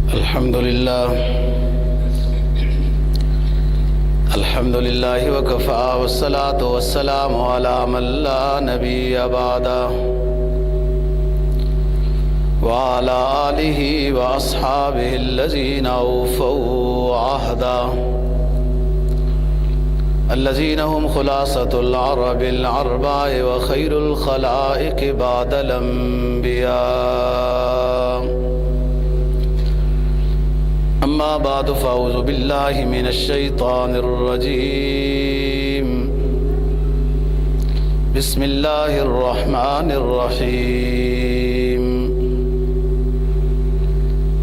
الحمد لله وكفى والصلاة والسلام على من لا نبي بعده وعلى آله وأصحابه الذين أوفوا عهدا الذين هم خلاصة العرب الأربع وخير الخلائق بعد الأنبياء. أما بعد فأعوذ بالله من الشيطان الرجيم. بسم الله الرحمن الرحيم.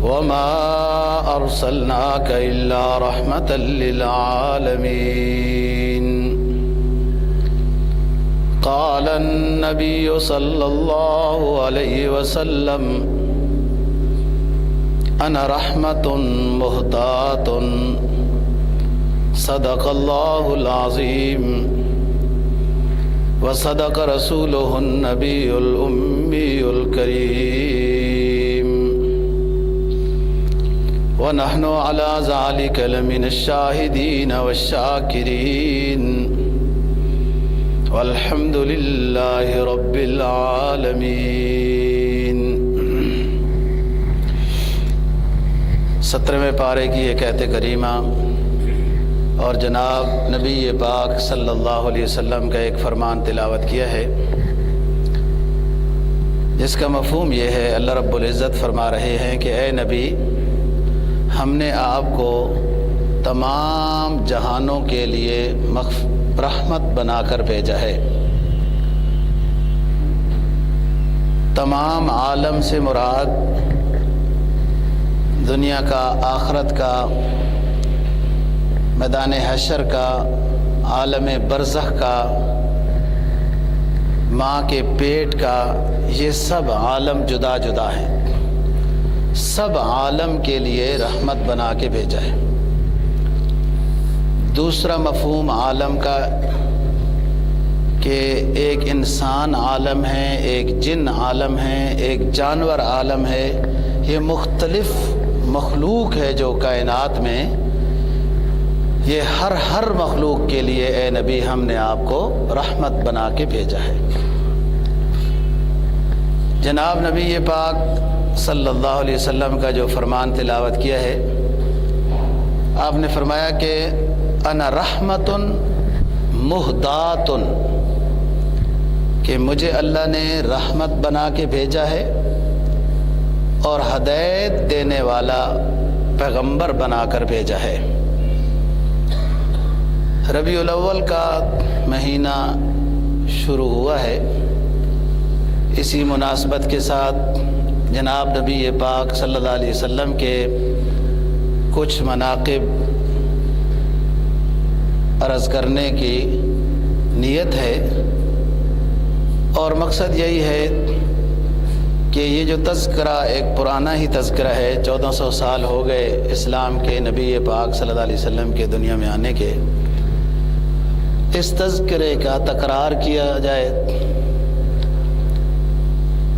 وما أرسلناك إلا رحمة للعالمين. قال النبي صلى الله عليه وسلم: أنا رحمة مهداة. صدق الله العظيم وصدق رسوله النبي الأمي الكريم ونحن على ذلك لمن الشاهدين والشاكرين والحمد لله رب العالمين. 17ویں پارے کی ایک آیت کریمہ اور جناب نبی پاک صلی اللہ علیہ وسلم کا ایک فرمان تلاوت کیا ہے، جس کا مفہوم یہ ہے، اللہ رب العزت فرما رہے ہیں کہ اے نبی، ہم نے آپ کو تمام جہانوں کے لیے رحمت بنا کر بھیجا ہے. تمام عالم سے مراد دنیا کا، آخرت کا، میدان حشر کا، عالم برزخ کا، ماں کے پیٹ کا، یہ سب عالم جدا جدا ہیں. سب عالم کے لیے رحمت بنا کے بھیجا ہے. دوسرا مفہوم عالم کا کہ ایک انسان عالم ہے، ایک جن عالم ہے، ایک جانور عالم ہے. یہ مختلف مخلوق ہے جو کائنات میں، یہ ہر مخلوق کے لیے اے نبی ہم نے آپ کو رحمت بنا کے بھیجا ہے. جناب نبی پاک صلی اللہ علیہ وسلم کا جو فرمان تلاوت کیا ہے، آپ نے فرمایا کہ انا رحمت مہدات، کہ مجھے اللہ نے رحمت بنا کے بھیجا ہے اور ہدایت دینے والا پیغمبر بنا کر بھیجا ہے. ربیع الاول کا مہینہ شروع ہوا ہے. اسی مناسبت کے ساتھ جناب نبی پاک صلی اللہ علیہ وسلم کے کچھ مناقب عرض کرنے کی نیت ہے، اور مقصد یہی ہے کہ یہ جو تذکرہ ایک پرانا ہی تذکرہ ہے، 1400 سال ہو گئے اسلام کے نبی پاک صلی اللہ علیہ وسلم کے دنیا میں آنے کے. اس تذکرے کا تکرار کیا جائے.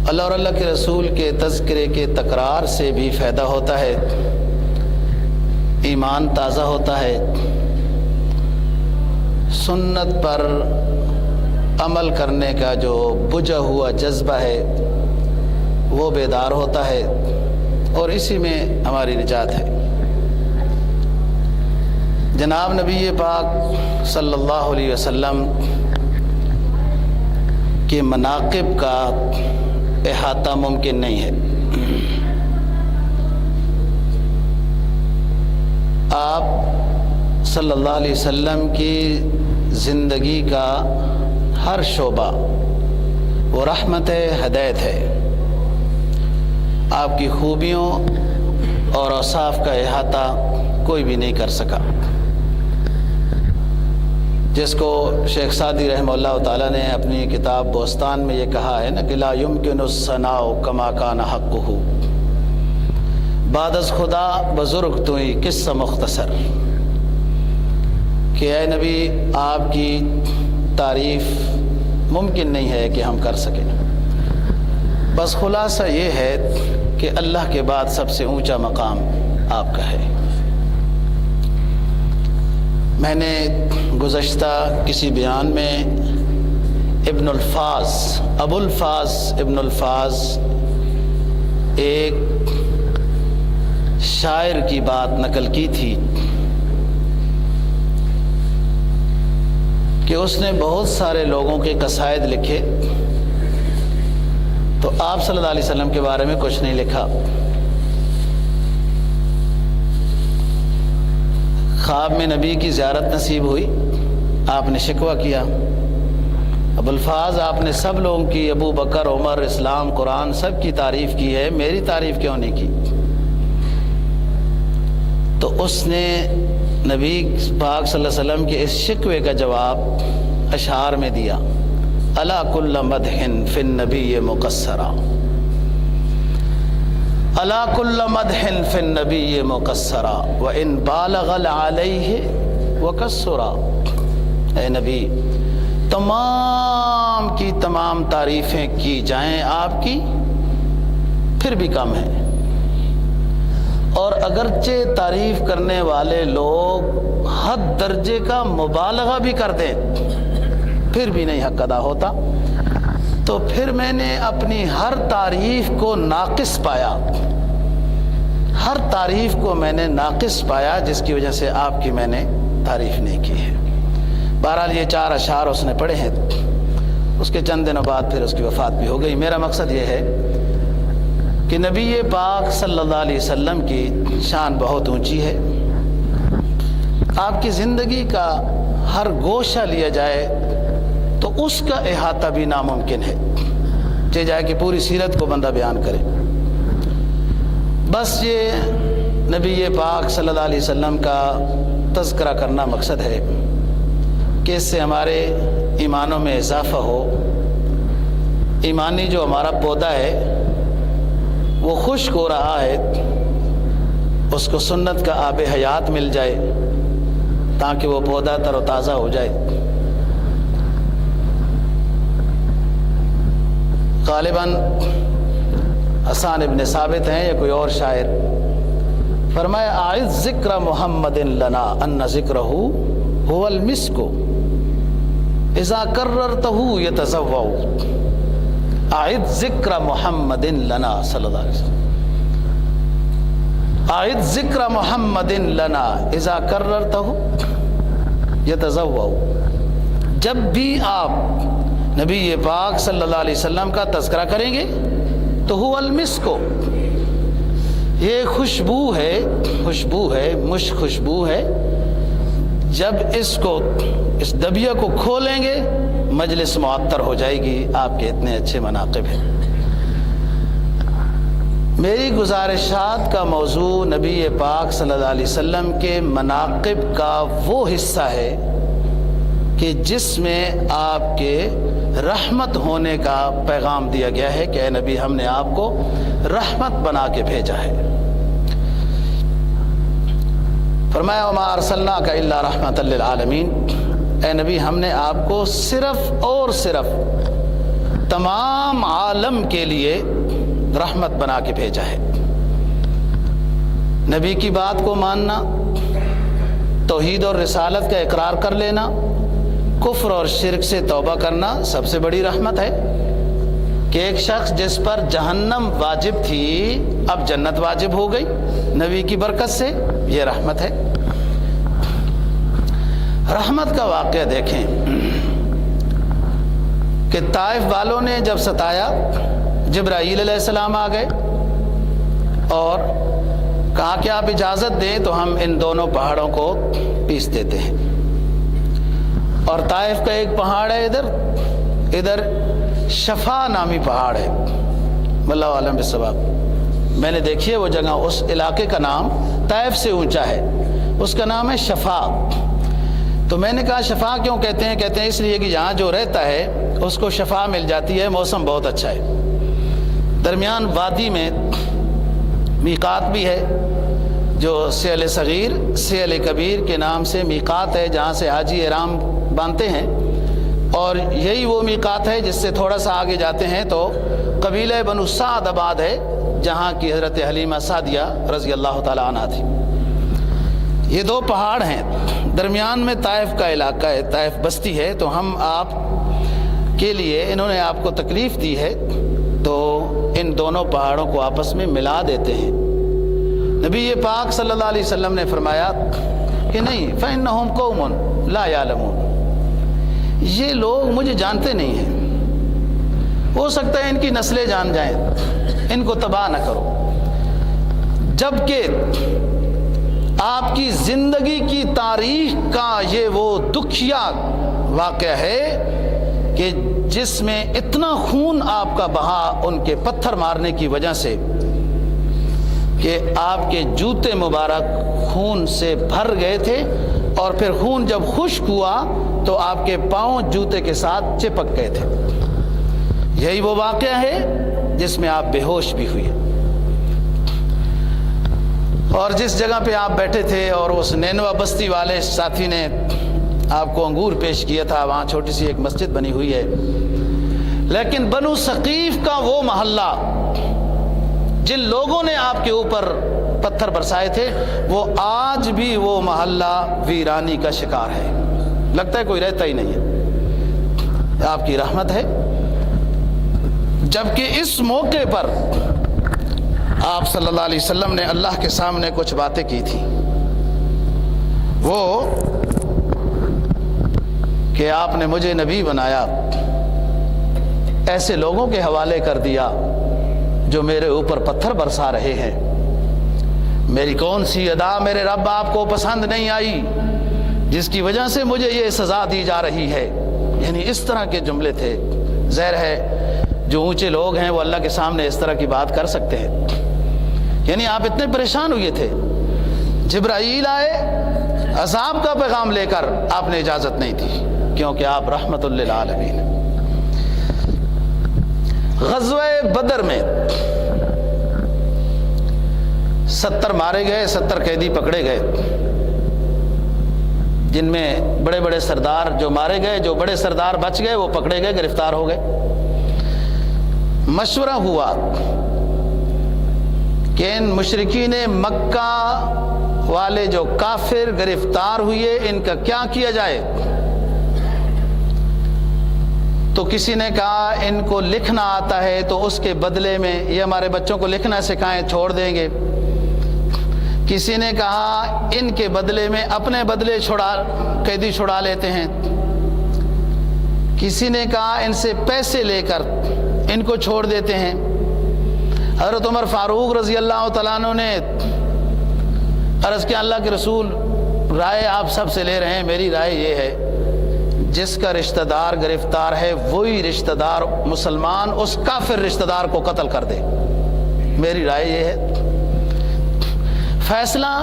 اللہ اور اللہ کے رسول کے تذکرے کے تکرار سے بھی فائدہ ہوتا ہے، ایمان تازہ ہوتا ہے، سنت پر عمل کرنے کا جو بجھا ہوا جذبہ ہے وہ بیدار ہوتا ہے، اور اسی میں ہماری نجات ہے. جناب نبی پاک صلی اللہ علیہ وسلم کے مناقب کا احاطہ ممکن نہیں ہے. آپ صلی اللہ علیہ وسلم کی زندگی کا ہر شعبہ وہ رحمت ہے، ہدایت ہے. آپ کی خوبیوں اور اوصاف کا احاطہ کوئی بھی نہیں کر سکا. جس کو شیخ سعدی رحمہ اللہ تعالیٰ نے اپنی کتاب بوستان میں یہ کہا ہے نا کہ لا یمکن الثناء کما کان حقہ، بعد از خدا بزرگ توئی قصہ مختصر، کہ اے نبی آپ کی تعریف ممکن نہیں ہے کہ ہم کر سکیں. بس خلاصہ یہ ہے کہ اللہ کے بعد سب سے اونچا مقام آپ کا ہے۔ میں نے گزشتہ کسی بیان میں ابو الفاظ ابن الفاظ ایک شاعر کی بات نقل کی تھی کہ اس نے بہت سارے لوگوں کے قصائد لکھے، تو آپ صلی اللہ علیہ وسلم کے بارے میں کچھ نہیں لکھا۔ خواب میں نبی کی زیارت نصیب ہوئی، آپ نے شکوہ کیا، ابو الفاظ آپ نے سب لوگوں کی، ابو بکر، عمر، اسلام، قرآن، سب کی تعریف کی ہے، میری تعریف کیوں نہیں کی؟ تو اس نے نبی پاک صلی اللہ علیہ وسلم کے اس شکوے کا جواب اشعار میں دیا، الا کل مدح فی النبی مقصرا، الا کل مدح فی النبی مقصرا وان بالغ علیہ وکسرا۔ اے نبی، تمام کی تمام تعریفیں کی جائیں آپ کی پھر بھی کم ہے، اور اگرچہ تعریف کرنے والے لوگ حد درجے کا مبالغہ بھی کر دیں پھر بھی نہیں حق ادا ہوتا۔ تو پھر میں نے اپنی ہر تعریف کو ناقص پایا، ہر تعریف کو میں نے ناقص پایا، جس کی وجہ سے آپ کی میں نے تعریف نہیں کی ہے۔ بہرحال یہ 4 اشعار اس نے پڑھے ہیں، اس کے چند دنوں بعد پھر اس کی وفات بھی ہو گئی۔ میرا مقصد یہ ہے کہ نبی پاک صلی اللہ علیہ وسلم کی شان بہت اونچی ہے، آپ کی زندگی کا ہر گوشہ لیا جائے تو اس کا احاطہ بھی ناممکن ہے، چاہے جائے کہ پوری سیرت کو بندہ بیان کرے۔ بس یہ نبی پاک صلی اللہ علیہ وسلم کا تذکرہ کرنا مقصد ہے کہ اس سے ہمارے ایمانوں میں اضافہ ہو، ایمانی جو ہمارا پودا ہے وہ خشک ہو رہا ہے، اس کو سنت کا آب حیات مل جائے تاکہ وہ پودا تر و تازہ ہو جائے۔ غالباً حسان ابن ثابت ہیں یا کوئی اور شاعر، فرمایا اعد ذکر محمد لنا ان ذکرہ هو المسک اذا کررتہ یتزوع۔ اعد ذکر محمد لنا صلی اللہ علیہ وسلم، اعد ذکر محمد لنا اذا کررتہ یتزوع۔ جب بھی آپ نبی پاک صلی اللہ علیہ وسلم کا تذکرہ کریں گے تو هو المسک، یہ خوشبو ہے، مشک خوشبو ہے، جب اس دبیہ کو کھولیں گے مجلس معطر ہو جائے گی، آپ کے اتنے اچھے مناقب ہیں۔ میری گزارشات کا موضوع نبی پاک صلی اللہ علیہ وسلم کے مناقب کا وہ حصہ ہے کہ جس میں آپ کے رحمت ہونے کا پیغام دیا گیا ہے کہ اے نبی، ہم نے آپ کو رحمت بنا کے بھیجا ہے۔ فرمایا وما ارسلناک الا رحمۃ للعالمین، اے نبی ہم نے آپ کو صرف اور صرف تمام عالم کے لیے رحمت بنا کے بھیجا ہے۔ نبی کی بات کو ماننا، توحید اور رسالت کا اقرار کر لینا، کفر اور شرک سے توبہ کرنا سب سے بڑی رحمت ہے کہ ایک شخص جس پر جہنم واجب تھی اب جنت واجب ہو گئی نبی کی برکت سے، یہ رحمت ہے۔ رحمت کا واقعہ دیکھیں کہ طائف والوں نے جب ستایا، جبرائیل علیہ السلام آ گئے اور کہا کہ آپ اجازت دیں تو ہم ان دونوں پہاڑوں کو پیس دیتے ہیں۔ اور طائف کا ایک پہاڑ ہے ادھر شفا نامی پہاڑ ہے، واللہ عالم بالصواب، میں نے دیکھی ہے وہ جگہ، اس علاقے کا نام طائف سے اونچا ہے، اس کا نام ہے شفا۔ تو میں نے کہا شفا کیوں کہتے ہیں؟ کہتے ہیں اس لیے کہ یہاں جو رہتا ہے اس کو شفا مل جاتی ہے، موسم بہت اچھا ہے۔ درمیان وادی میں میقات بھی ہے جو سیل صغیر سیل کبیر کے نام سے میقات ہے، جہاں سے حاجی احرام باندھتے ہیں، اور یہی وہ میقات ہے جس سے تھوڑا سا آگے جاتے ہیں تو قبیلہ بنو سعد آباد ہے جہاں کی حضرت حلیمہ سعدیہ رضی اللہ تعالی عنہ تھی۔ یہ دو پہاڑ ہیں، درمیان میں طائف کا علاقہ ہے، طائف بستی ہے، تو ہم آپ کے لیے انہوں نے آپ کو تکلیف دی ہے تو ان دونوں پہاڑوں کو آپس میں ملا دیتے ہیں۔ نبی پاک صلی اللہ علیہ وسلم نے فرمایا کہ نہیں، فَإِنَّهُمْ قَوْمٌ لَا يَعْلَمُونَ، یہ لوگ مجھے جانتے نہیں ہیں، ہو سکتا ہے ان کی نسلیں جان جائیں، ان کو تباہ نہ کرو۔ جبکہ آپ کی زندگی کی تاریخ کا یہ وہ دکھیا واقعہ ہے کہ جس میں اتنا خون آپ کا بہا ان کے پتھر مارنے کی وجہ سے کہ آپ کے جوتے مبارک خون سے بھر گئے تھے، اور پھر خون جب خشک ہوا تو آپ کے پاؤں جوتے کے ساتھ چپک گئے تھے۔ یہی وہ واقعہ ہے جس میں آپ بے ہوش بھی ہوئے، اور جس جگہ پہ آپ بیٹھے تھے اور اس نینوا بستی والے ساتھی نے آپ کو انگور پیش کیا تھا، وہاں چھوٹی سی ایک مسجد بنی ہوئی ہے، لیکن بنو ثقیف کا وہ محلہ جن لوگوں نے آپ کے اوپر پتھر برسائے تھے، وہ آج بھی وہ محلہ ویرانی کا شکار ہے، لگتا ہے کوئی رہتا ہی نہیں ہے۔ آپ کی رحمت ہے۔ جبکہ اس موقع پر آپ صلی اللہ علیہ وسلم نے اللہ کے سامنے کچھ باتیں کی تھی، وہ کہ آپ نے مجھے نبی بنایا، ایسے لوگوں کے حوالے کر دیا جو میرے اوپر پتھر برسا رہے ہیں، میری کون سی ادا میرے رب آپ کو پسند نہیں آئی جس کی وجہ سے مجھے یہ سزا دی جا رہی ہے۔ یعنی اس طرح کے جملے تھے۔ ظاہر ہے جو اونچے لوگ ہیں وہ اللہ کے سامنے اس طرح کی بات کر سکتے ہیں۔ یعنی آپ اتنے پریشان ہوئے تھے، جبرائیل آئے عذاب کا پیغام لے کر، آپ نے اجازت نہیں دی کیونکہ آپ رحمت للعالمین۔ غزوہ بدر میں 70 مارے گئے، 70 قیدی پکڑے گئے، جن میں بڑے بڑے سردار جو مارے گئے، جو بڑے سردار بچ گئے وہ پکڑے گئے، گرفتار ہو گئے۔ مشورہ ہوا کہ ان مشرکین مکہ والے جو کافر گرفتار ہوئے ان کا کیا کیا جائے؟ تو کسی نے کہا ان کو لکھنا آتا ہے تو اس کے بدلے میں یہ ہمارے بچوں کو لکھنا سکھائیں، چھوڑ دیں گے۔ کسی نے کہا ان کے بدلے میں اپنے بدلے قیدی چھڑا لیتے ہیں۔ کسی نے کہا ان سے پیسے لے کر ان کو چھوڑ دیتے ہیں۔ حضرت عمر فاروق رضی اللہ تعالیٰ عنہ نے عرض کیا، اللہ کے رسول رائے آپ سب سے لے رہے ہیں، میری رائے یہ ہے جس کا رشتہ دار گرفتار ہے وہی رشتہ دار مسلمان اس کافر رشتہ دار کو قتل کر دے، میری رائے یہ ہے۔ فیصلہ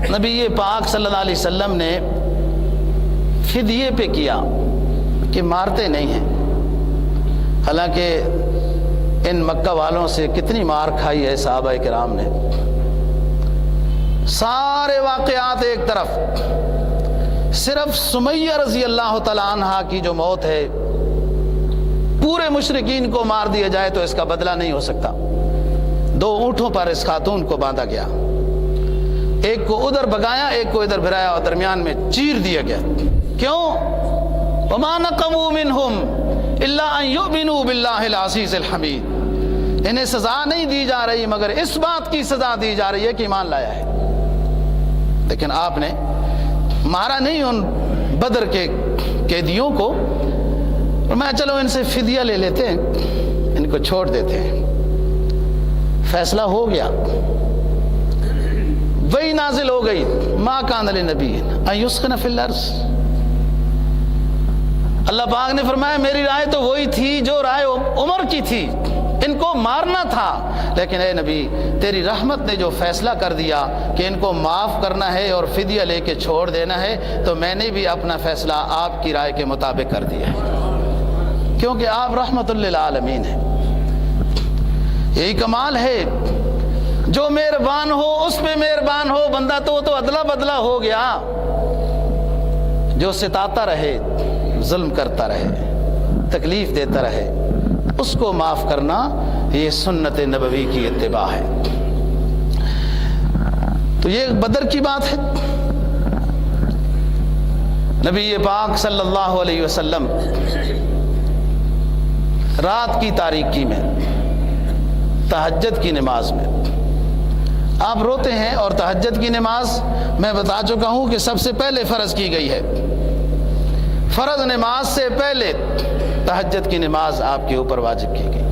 نبی پاک صلی اللہ علیہ وسلم نے فدیے پہ کیا کہ مارتے نہیں ہیں، حالانکہ ان مکہ والوں سے کتنی مار کھائی ہے صحابہ کرام نے۔ سارے واقعات ایک طرف، صرف سمیہ رضی اللہ تعالیٰ عنہ کی جو موت ہے، پورے مشرکین کو مار دیا جائے تو اس کا بدلہ نہیں ہو سکتا۔ 2 اونٹوں پر اس خاتون کو باندھا گیا، ایک کو ادھر بگایا، ایک کو ادھر بھرایا اور درمیان میں چیر دیا گیا۔ کیوں؟ وَمَا نَقَمُوا مِنْهُمْ إِلَّا أَن يُؤْمِنُوا بِاللَّهِ الْعَزِيزِ الْحَمِيدِ، انہیں سزا نہیں دی جا رہی مگر اس بات کی سزا دی جا رہی ہے کہ ایمان لایا ہے۔ لیکن آپ نے مارا نہیں ان بدر کے قیدیوں کو، اور میں چلو ان سے فدیہ لے لیتے ہیں، ان کو چھوڑ دیتے ہیں۔ فیصلہ ہو گیا، وہی نازل ہو گئی، ما کان لنبی ان یسخن فی الارض۔ اللہ پاک نے فرمایا میری رائے تو وہی تھی جو رائے عمر کی تھی، ان کو مارنا تھا، لیکن اے نبی تیری رحمت نے جو فیصلہ کر دیا کہ ان کو معاف کرنا ہے اور فدیہ لے کے چھوڑ دینا ہے، تو میں نے بھی اپنا فیصلہ آپ کی رائے کے مطابق کر دیا ہے، کیونکہ آپ رحمت للعالمین ہیں۔ یہی کمال ہے، جو مہربان ہو اس پہ مہربان ہو، بندہ تو ادلا بدلا ہو گیا، جو ستاتا رہے، ظلم کرتا رہے، تکلیف دیتا رہے، اس کو معاف کرنا یہ سنت نبوی کی اتباع ہے۔ تو یہ بدر کی بات ہے۔ نبی پاک صلی اللہ علیہ وسلم رات کی تاریکی میں تہجد کی نماز میں آپ روتے ہیں، اور تہجد کی نماز میں بتا چکا ہوں کہ سب سے پہلے فرض کی گئی ہے۔ فرض نماز سے پہلے تہجد کی نماز آپ کے اوپر واجب کی گئی۔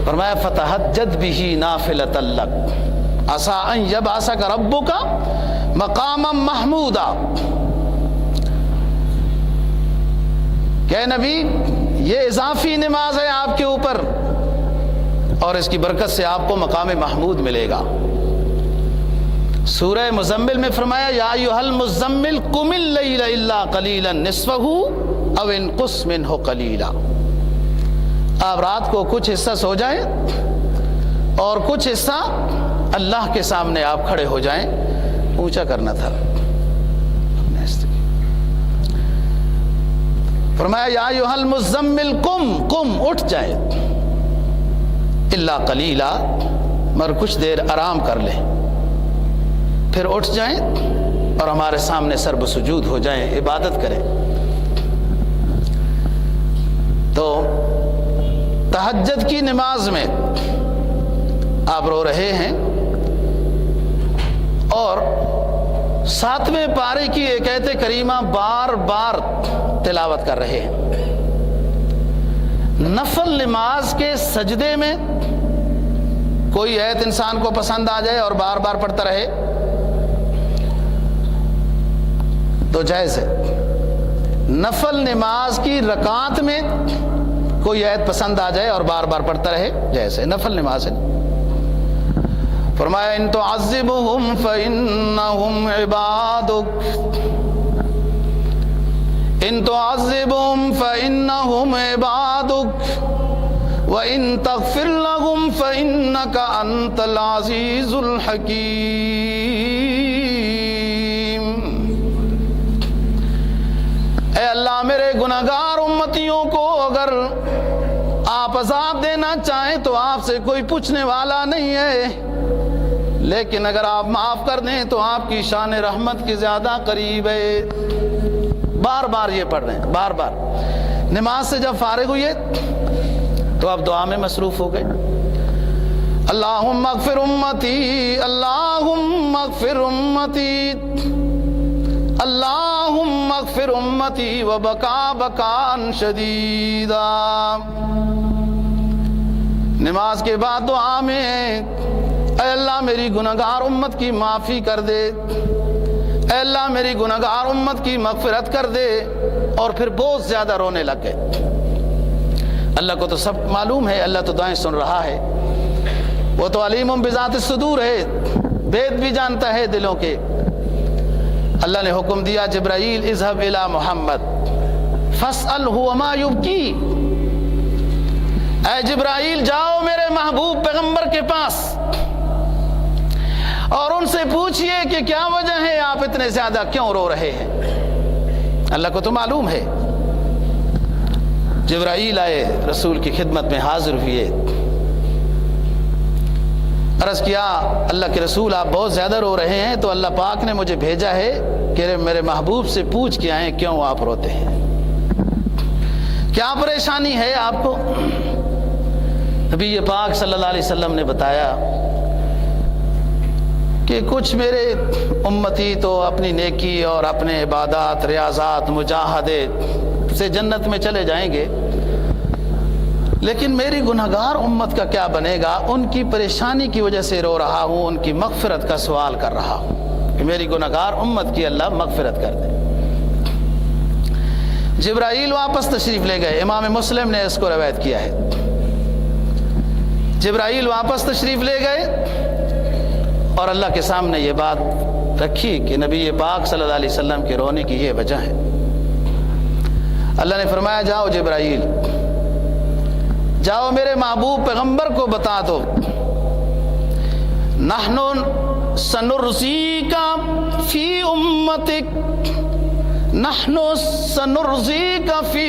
فرمایا فتہجد بہ نافلۃ لک عسیٰ ان یبعثک ربک مقاما محمودا، کہ نبی یہ اضافی نماز ہے آپ کے اوپر، اور اس کی برکت سے آپ کو مقام محمود ملے گا۔ سورہ مزمل میں فرمایا یا ایھا المزمل قم اللیل الا قلیلا نصفہ او انقص منہ قلیلا، آپ رات کو کچھ حصہ سو جائیں اور کچھ حصہ اللہ کے سامنے آپ کھڑے ہو جائیں۔ اونچا کرنا تھا۔ فرمایا یا ایھا المزمل قم اٹھ جائے، الا قلیلا مگر کچھ دیر آرام کر لیں، پھر اٹھ جائیں اور ہمارے سامنے سرب سجود ہو جائیں، عبادت کریں۔ تو تہجد کی نماز میں آپ رو رہے ہیں اور 7ویں پارے کی ایک آیت کریمہ بار بار تلاوت کر رہے ہیں۔ نفل نماز کے سجدے میں کوئی آیت انسان کو پسند آ جائے اور بار بار پڑھتا رہے تو جائز ہے۔ نفل نماز کی رکعت میں کوئی آیت پسند آ جائے اور بار بار پڑھتا رہے جائز ہے، نفل نماز ہے۔ فرمایا ان تعذبهم فإنهم عبادك ان تعذبهم فإنهم عبادك وإن تغفر لهم فإنك أنت العزيز الحكيم۔ اے اللہ میرے گناہگار امتیوں کو اگر آپ عذاب دینا چاہیں تو آپ سے کوئی پوچھنے والا نہیں ہے، لیکن اگر آپ معاف کر دیں تو آپ کی شان رحمت کی زیادہ قریب ہے۔ بار بار یہ پڑھ رہے ہیں، بار بار۔ نماز سے جب فارغ ہوئے تو آپ دعا میں مصروف ہو گئے۔ اللہم اغفر امتی، اللہم اغفر امتی، اللہم اغفر امتی وبکا بکان شدیدا۔ نماز کے بعد دعا میں اے اللہ میری گناہگار امت کی معافی کر دے، اے اللہ میری گناہگار امت کی مغفرت کر دے، اور پھر بہت زیادہ رونے لگ گئے۔ اللہ کو تو سب معلوم ہے، اللہ تو دعائیں سن رہا ہے، وہ تو علیم بذات الصدور ہے، بید بھی جانتا ہے دلوں کے۔ اللہ نے حکم دیا جبرائیل اذهب الى محمد فاسألہ وما یبکی، اے جبرائیل جاؤ میرے محبوب پیغمبر کے پاس اور ان سے پوچھئے کہ کیا وجہ ہے آپ اتنے زیادہ کیوں رو رہے ہیں۔ اللہ کو تو معلوم ہے۔ جبرائیل آئے، رسول کی خدمت میں حاضر ہوئے، عرض کیا اللہ کے رسول آپ بہت زیادہ رو رہے ہیں تو اللہ پاک نے مجھے بھیجا ہے کہ میرے محبوب سے پوچھ کے آئیں کیوں آپ روتے ہیں، کیا پریشانی ہے آپ کو۔ نبی پاک صلی اللہ علیہ وسلم نے بتایا کہ کچھ میرے امتی تو اپنی نیکی اور اپنے عبادات، ریاضات، مجاہدے سے جنت میں چلے جائیں گے، لیکن میری گناہگار امت کا کیا بنے گا؟ ان کی پریشانی کی وجہ سے رو رہا ہوں، ان کی مغفرت کا سوال کر رہا ہوں کہ میری گناہگار امت کی اللہ مغفرت کر دے۔ جبرائیل واپس تشریف لے گئے، امام مسلم نے اس کو روایت کیا ہے۔ جبرائیل واپس تشریف لے گئے اور اللہ کے سامنے یہ بات رکھی کہ نبی پاک صلی اللہ علیہ وسلم کے رونے کی یہ وجہ ہے۔ اللہ نے فرمایا جاؤ جبرائیل، جاؤ میرے محبوب پیغمبر کو بتا دو، نحن سنرضیک فی امتک، نحن سنرضیک فی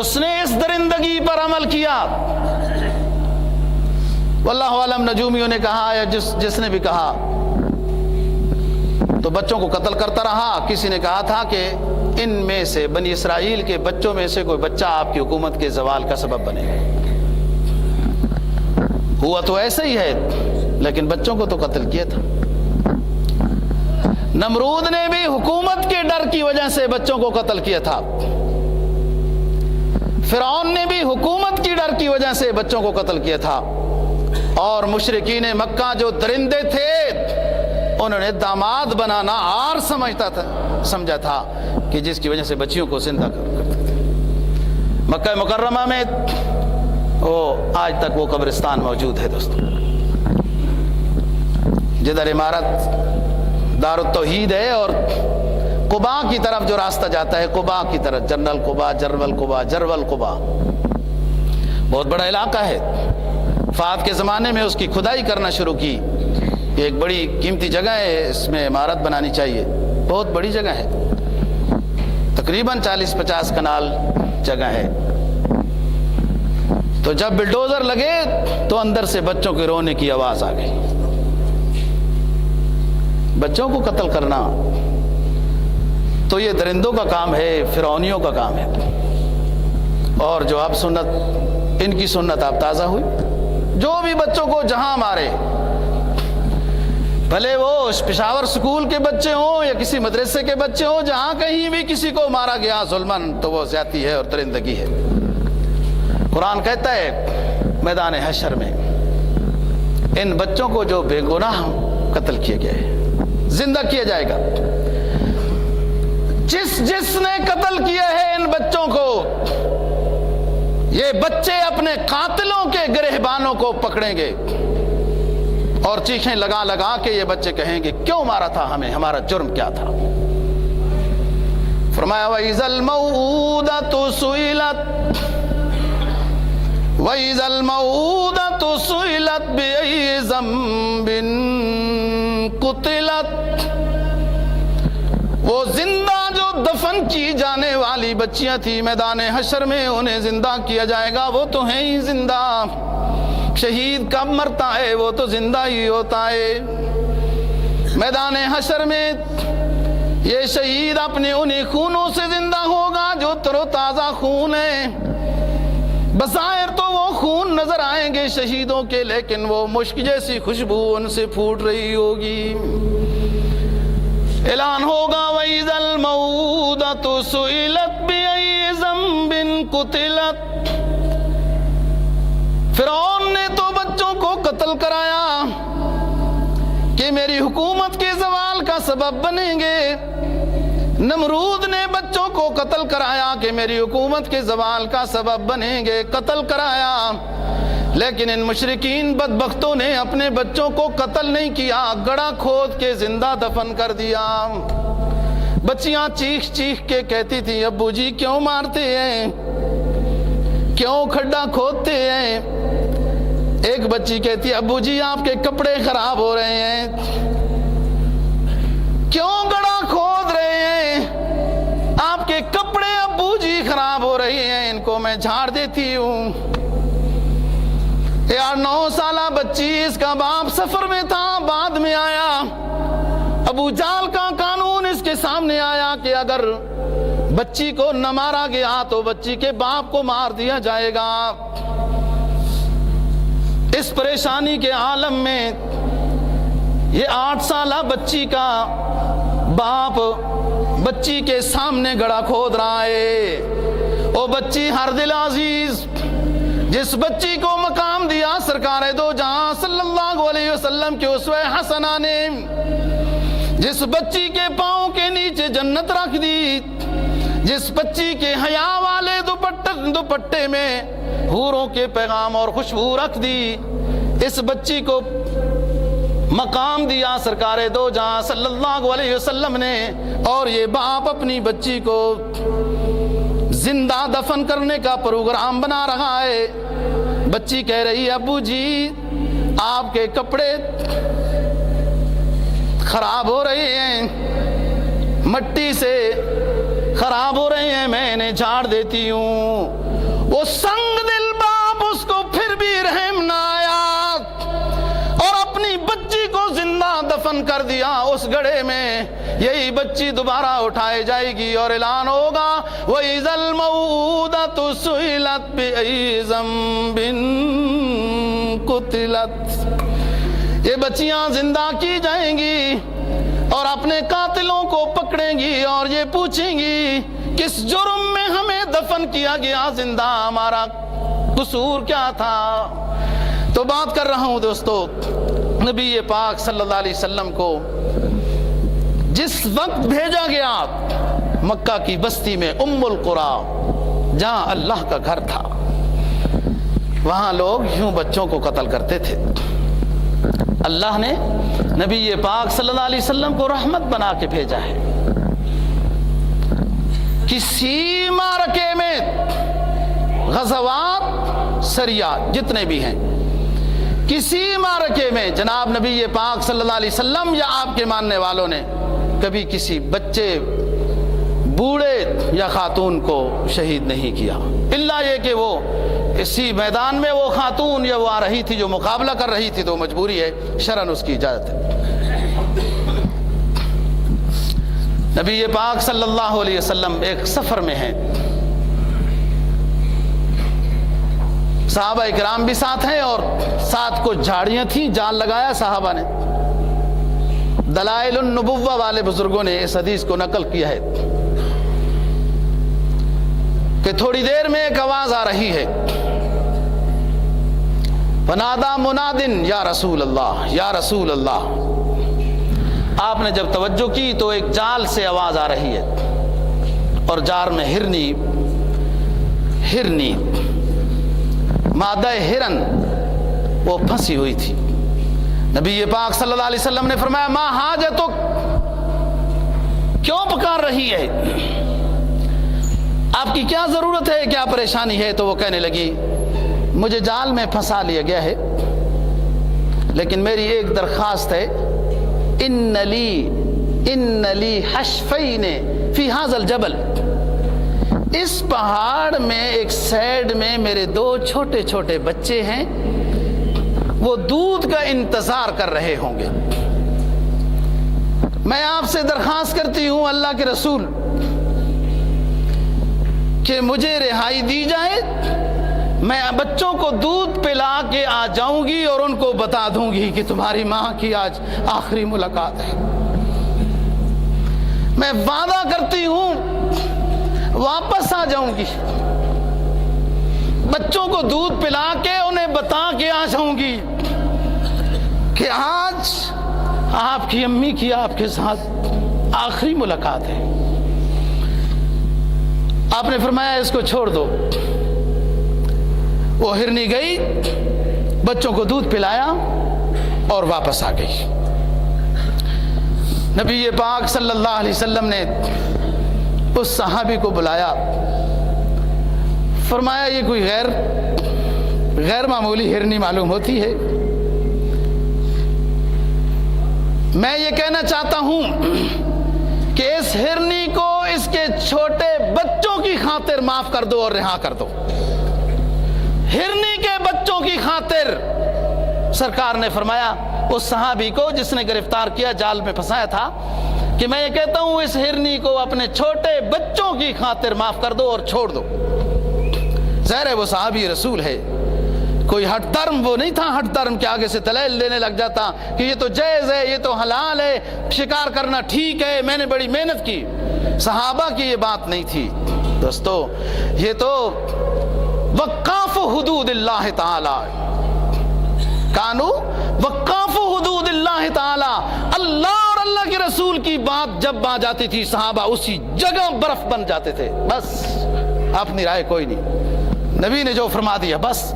اس نے اس درندگی پر عمل کیا۔ واللہ عالم نجومیوں نے کہا یا جس نے بھی کہا تو بچوں کو قتل کرتا رہا۔ کسی نے کہا تھا کہ ان میں سے بنی اسرائیل کے بچوں میں سے کوئی بچہ آپ کی حکومت کے زوال کا سبب بنے گا۔ ہوا تو ایسا ہی ہے، لیکن بچوں کو تو قتل کیا تھا۔ نمرود نے بھی حکومت کے ڈر کی وجہ سے بچوں کو قتل کیا تھا۔ فرعون نے بھی حکومت کی ڈر کی وجہ سے بچوں کو قتل کیا تھا۔ اور مشرکین مکہ جو درندے تھے، انہوں نے داماد بنانا عار سمجھا تھا کہ جس کی وجہ سے بچیوں کو زندہ کرتے تھے۔ مکہ مکرمہ میں آج تک وہ قبرستان موجود ہے دوستو، جدھر عمارت دار التوحید ہے، اور قباء کی طرف جو راستہ جاتا ہے، قباء کی طرف، جنرل قباء، جرول قباء، بہت بڑا علاقہ ہے۔ فہد کے زمانے میں اس کی کھدائی کرنا شروع کی، یہ ایک بڑی قیمتی جگہ ہے، اس میں عمارت بنانی چاہیے، بہت بڑی جگہ ہے، تقریباً 40-50 کنال جگہ ہے۔ تو جب بلڈوزر لگے تو اندر سے بچوں کے رونے کی آواز آ گئی۔ بچوں کو قتل کرنا تو یہ درندوں کا کام ہے، فرعونیوں کا کام ہے۔ اور جو اب سنت، ان کی سنت اب تازہ ہوئی، جو بھی بچوں کو جہاں مارے، بھلے وہ پشاور سکول کے بچے ہوں یا کسی مدرسے کے بچے ہوں، جہاں کہیں بھی کسی کو مارا گیا ظلماً تو وہ زیادتی ہے اور درندگی ہے۔ قرآن کہتا ہے میدان حشر میں ان بچوں کو جو بے گناہ قتل کیے گئے زندہ کیا جائے گا۔ جس نے قتل کیا ہے ان بچوں کو، یہ بچے اپنے قاتلوں کے گرہبانوں کو پکڑیں گے اور چیخیں لگا لگا کے یہ بچے کہیں گے کیوں مارا تھا ہمیں، ہمارا جرم کیا تھا۔ فرمایا وَإِذَا الْمَوْءُودَةُ سُئِلَتْ وَإِذَا الْمَوْءُودَةُ سُئِلَتْ بِأَيِّ ذَنبٍ قُتِلَتْ، وہ زندہ جو دفن کی جانے والی بچیاں تھی میدان حشر میں، انہیں زندہ کیا جائے گا۔ وہ تو ہیں ہی زندہ، شہید کب مرتا ہے، وہ تو زندہ ہی ہوتا ہے۔ میدان حشر میں یہ شہید اپنے انہی خونوں سے زندہ ہوگا جو تر و تازہ خون ہے۔ بظاہر تو وہ خون نظر آئیں گے شہیدوں کے، لیکن وہ مشک جیسی خوشبو ان سے پھوٹ رہی ہوگی۔ اعلان ہوگا وَإِذَا الْمَوْءُودَةُ سُئِلَتْ بِأَيِّ ذَنبٍ قُتِلَتْ، فرعون نے تو بچوں کو قتل کرایا کہ میری حکومت کے زوال کا سبب بنیں گے۔ نمرود نے بچوں کو قتل کرایا کہ میری حکومت کے زوال کا سبب بنیں گے، قتل کرایا۔ لیکن ان مشرکین بدبختوں نے اپنے بچوں کو قتل نہیں کیا، گڑھا کھود کے زندہ دفن کر دیا۔ بچیاں چیخ چیخ کے کہتی تھیں ابو جی کیوں مارتے ہیں، کیوں کھڈا کھودتے ہیں۔ ایک بچی کہتی ہے ابو جی آپ کے کپڑے خراب ہو رہے ہیں، کیوں گڑھا کھود رہے ہیں، آپ کے کپڑے ابو جی خراب ہو رہے ہیں، ان کو میں جھاڑ دیتی ہوں۔ یار 9 سالہ بچی، اس کا باپ سفر میں تھا، بعد میں آیا، ابو جال کا قانون اس کے سامنے آیا کہ اگر بچی کو نہ مارا گیا تو بچی کے باپ کو مار دیا جائے گا۔ اس پریشانی کے عالم میں یہ 8 سالہ بچی کا باپ بچی کے سامنے گڑھا کھود رہا ہے۔ او بچی ہر دل عزیز، جس بچی کو مقام دیا سرکار دو جہاں صلی اللہ علیہ وسلم کے اسوہ حسنہ نے، جس بچی کے پاؤں کے نیچے جنت رکھ دی، جس بچی کے حیا والے دوپٹے میں حوروں کے پیغام اور خوشبو رکھ دی، اس بچی کو مقام دیا سرکار دو جہاں صلی اللہ علیہ وسلم نے، اور یہ باپ اپنی بچی کو زندہ دفن کرنے کا پروگرام بنا رہا ہے۔ بچی کہہ رہی ہے ابو جی آپ کے کپڑے خراب ہو رہے ہیں، مٹی سے خراب ہو رہے ہیں، میں انہیں جھاڑ دیتی ہوں۔ وہ سنگ دل باپ اس کو پھر بھی رحم نہ آیا اور اپنی بچی کو زندہ دفن کر دیا اس گڑھے میں. یہی بچی دوبارہ اٹھائی جائے گی اور اعلان ہوگا وَإِذَا الْمَوْءُودَةُ سُئِلَتْ بِأَيِّ ذَنبٍ قُتِلَتْ. یہ بچیاں زندہ کی جائیں گی اور اپنے قاتلوں کو پکڑیں گی اور یہ پوچھیں گی کس جرم میں ہمیں دفن کیا گیا زندہ, ہمارا قصور کیا تھا. تو بات کر رہا ہوں دوستو نبی پاک صلی اللہ علیہ وسلم کو جس وقت بھیجا گیا مکہ کی بستی میں ام القری جہاں اللہ کا گھر تھا, وہاں لوگ یوں بچوں کو قتل کرتے تھے. اللہ نے نبی پاک صلی اللہ علیہ وسلم کو رحمت بنا کے بھیجا ہے. کسی معرکے میں غزوات سریات جتنے بھی ہیں, کسی معرکے میں جناب نبی پاک صلی اللہ علیہ وسلم یا آپ کے ماننے والوں نے کبھی کسی بچے, بوڑھے یا خاتون کو شہید نہیں کیا, الا یہ کہ وہ اسی میدان میں وہ خاتون یا وہ آ رہی تھی جو مقابلہ کر رہی تھی تو مجبوری ہے, شرعاً اس کی اجازت ہے. نبی پاک صلی اللہ علیہ وسلم ایک سفر میں ہیں, صحابہ اکرام بھی ساتھ ہیں اور ساتھ کو جھاڑیاں تھیں, جال لگایا صحابہ نے. دلائل النبوہ والے بزرگوں نے اس حدیث کو نقل کیا ہے کہ تھوڑی دیر میں ایک آواز آ رہی ہے, فنادا منادن یا رسول اللہ یا رسول اللہ. آپ نے جب توجہ کی تو ایک جال سے آواز آ رہی ہے اور جال میں ہرنی مادہ ہرن وہ پھنسی ہوئی تھی. نبی پاک صلی اللہ علیہ وسلم نے فرمایا ما حاجتک, کیوں پکار رہی ہے, آپ کی کیا ضرورت ہے, کیا پریشانی ہے؟ تو وہ کہنے لگی مجھے جال میں پھنسا لیا گیا ہے لیکن میری ایک درخواست ہے, ان لی حشفین فی ھذا الجبل, اس پہاڑ میں ایک سائیڈ میں میرے 2 چھوٹے چھوٹے بچے ہیں, وہ دودھ کا انتظار کر رہے ہوں گے. میں آپ سے درخواست کرتی ہوں اللہ کے رسول کہ مجھے رہائی دی جائے, میں بچوں کو دودھ پلا کے آ جاؤں گی اور ان کو بتا دوں گی کہ تمہاری ماں کی آج آخری ملاقات ہے. میں وعدہ کرتی ہوں واپس آ جاؤں گی, بچوں کو دودھ پلا کے انہیں بتا کے آ جاؤں گی کہ آج آپ کی امی کی آپ کے ساتھ آخری ملاقات ہے. آپ نے فرمایا اس کو چھوڑ دو. وہ ہرنی گئی, بچوں کو دودھ پلایا اور واپس آ گئی. نبی پاک صلی اللہ علیہ وسلم نے اس صحابی کو بلایا, فرمایا یہ کوئی غیر معمولی ہرنی معلوم ہوتی ہے, میں یہ کہنا چاہتا ہوں کہ اس ہرنی کو اس کے چھوٹے بچوں کی خاطر معاف کر دو اور رہا کر دو. ہرنی کے بچوں کی خاطر. سرکار نے فرمایا اس صحابی کو جس نے گرفتار کیا, جال میں پھنسایا تھا, کہ میں یہ کہتا ہوں اس ہرنی کو اپنے چھوٹے بچوں کی خاطر معاف کر دو اور چھوڑ دو. ظاہر ہے وہ صحابی رسول ہے, کوئی ہٹ دھرم وہ نہیں تھا, ہٹ دھرم کے آگے سے دلیل دینے لگ جاتا کہ یہ تو جائز ہے, یہ تو حلال ہے, شکار کرنا ٹھیک ہے, میں نے بڑی محنت کی. صحابہ کی یہ بات نہیں تھی دوستو, یہ تو وقاف حدود اللہ تعالی, کانو وقاف حدود اللہ تعالی. اللہ اور اللہ کے رسول کی بات جب آ جاتی تھی صحابہ اسی جگہ برف بن جاتے تھے. بس اپنی رائے کوئی نہیں, نبی نے جو فرما دیا بس.